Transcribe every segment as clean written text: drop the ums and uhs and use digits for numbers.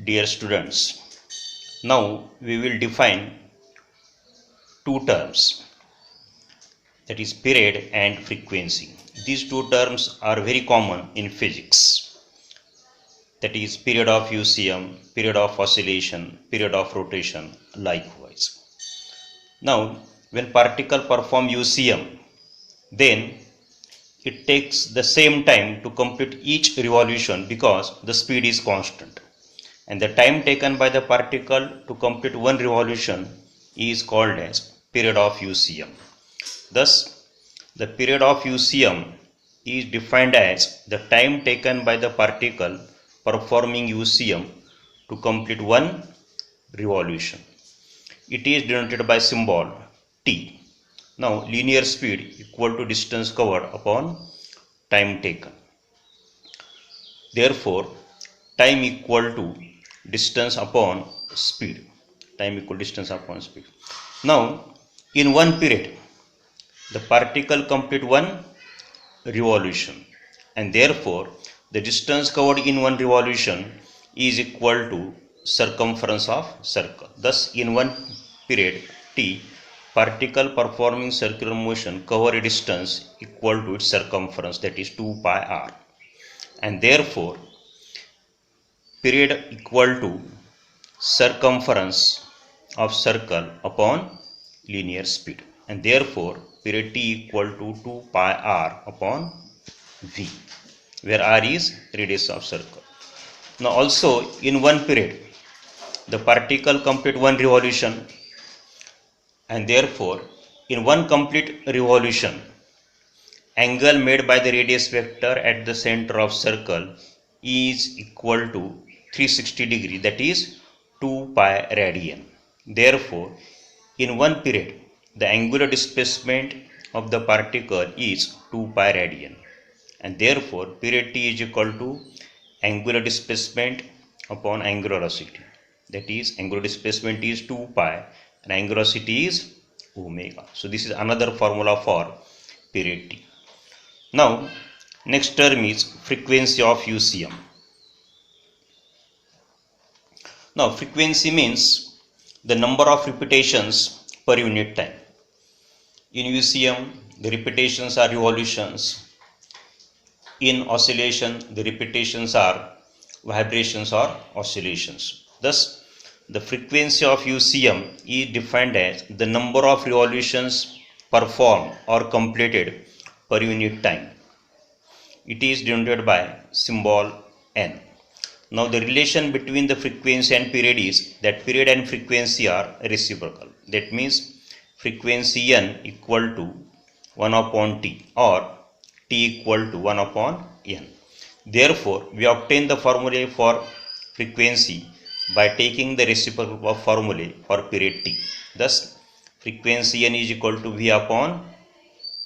Dear students, now we will define two terms, that is period and frequency. These two terms are very common in physics, that is period of UCM, period of oscillation, period of rotation, likewise. Now when particle perform UCM, then it takes the same time to complete each revolution because the speed is constant, and the time taken by the particle to complete one revolution is called as period of UCM. Thus, the period of UCM is defined as the time taken by the particle performing UCM to complete one revolution. It is denoted by symbol T. Now, linear speed equal to distance covered upon time taken. Therefore, time equal to distance upon speed. Time equal distance upon speed. Now, in one period, the particle complete one revolution, and therefore the distance covered in one revolution is equal to circumference of circle. Thus, in one period T, particle performing circular motion cover a distance equal to its circumference, that is 2 pi r, and therefore period equal to circumference of circle upon linear speed, and therefore period T equal to 2 pi r upon v, where r is radius of circle. Now also in one period the particle complete one revolution, and therefore in one complete revolution angle made by the radius vector at the center of circle is equal to 360 degree, that is 2 pi radian. Therefore, in one period the angular displacement of the particle is 2 pi radian, and therefore period T is equal to angular displacement upon angular velocity, that is angular displacement is 2 pi and angular velocity is omega. So this is another formula for period T. Now next term is frequency of UCM. Now frequency means the number of repetitions per unit time. In UCM the repetitions are revolutions. In oscillation the repetitions are vibrations or oscillations. Thus the frequency of UCM is defined as the number of revolutions performed or completed per unit time. It is denoted by symbol N. Now the relation between the frequency and period is that period and frequency are reciprocal. That means frequency N equal to 1 upon T or T equal to 1 upon N. Therefore, we obtain the formula for frequency by taking the reciprocal of formula for period T. Thus, frequency N is equal to V upon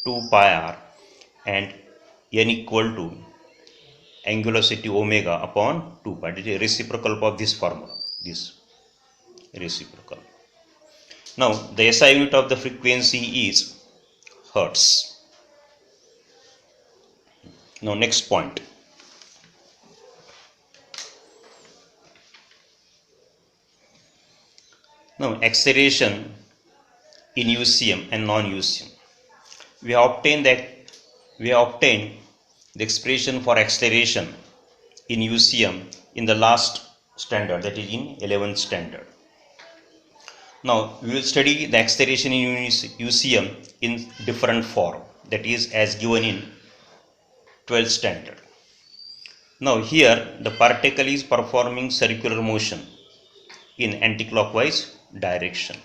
2 pi r and N equal to angular velocity omega upon 2 pi. It is reciprocal of this formula, this reciprocal. Now, the SI unit of the frequency is hertz. Now, next point. Now, acceleration in UCM and non-UCM. We have obtained the expression for acceleration in UCM in the last standard, that is in 11th standard. Now we will study the acceleration in UCM in different form, that is as given in 12th standard. Now here the particle is performing circular motion in anticlockwise direction.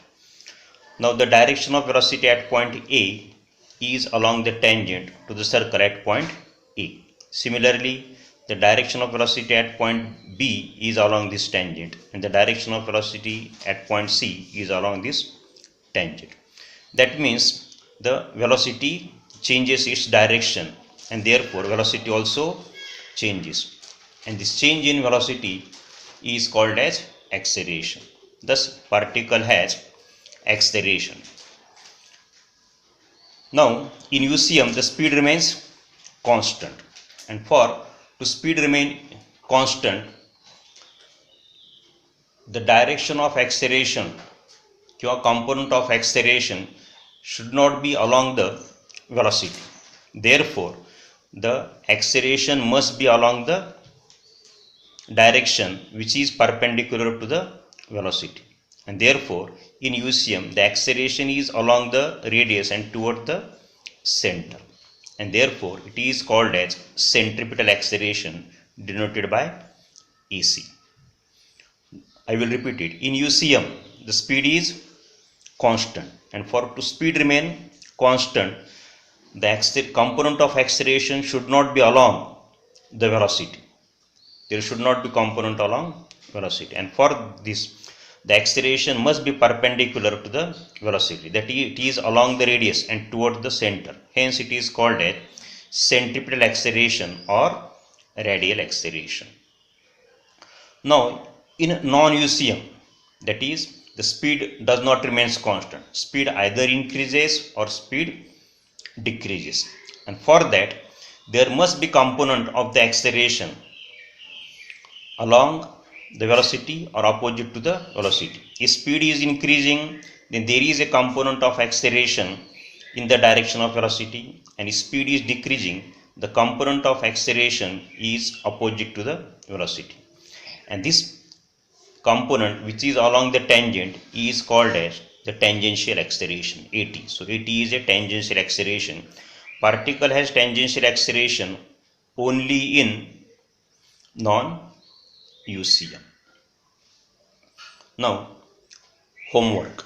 Now the direction of velocity at point A is along the tangent to the circle at point A. Similarly, the direction of velocity at point B is along this tangent, and the direction of velocity at point C is along this tangent. That means the velocity changes its direction, and therefore velocity also changes, and this change in velocity is called as acceleration. Thus particle has acceleration. Now in UCM the speed remains constant, and to speed remain constant, the direction of acceleration किंवा component of acceleration should not be along the velocity. Therefore, the acceleration must be along the direction which is perpendicular to the velocity, and therefore in UCM the acceleration is along the radius and toward the center, and therefore it is called as centripetal acceleration, denoted by EC. I will repeat it. In UCM the speed is constant, and for to speed remain constant, the component of acceleration should not be along the velocity. There should not be component along velocity, and for this the acceleration must be perpendicular to the velocity, that it is along the radius and toward the center. Hence it is called a centripetal acceleration or radial acceleration. Now in non-UCM, that is the speed does not remain constant. Speed either increases or speed decreases, and for that there must be component of the acceleration along the velocity or opposite to the velocity. If speed is increasing, then there is a component of acceleration in the direction of velocity, and if speed is decreasing, the component of acceleration is opposite to the velocity, and this component which is along the tangent is called as the tangential acceleration, AT. So AT is a tangential acceleration. Particle has tangential acceleration only in non-UCM. Now homework.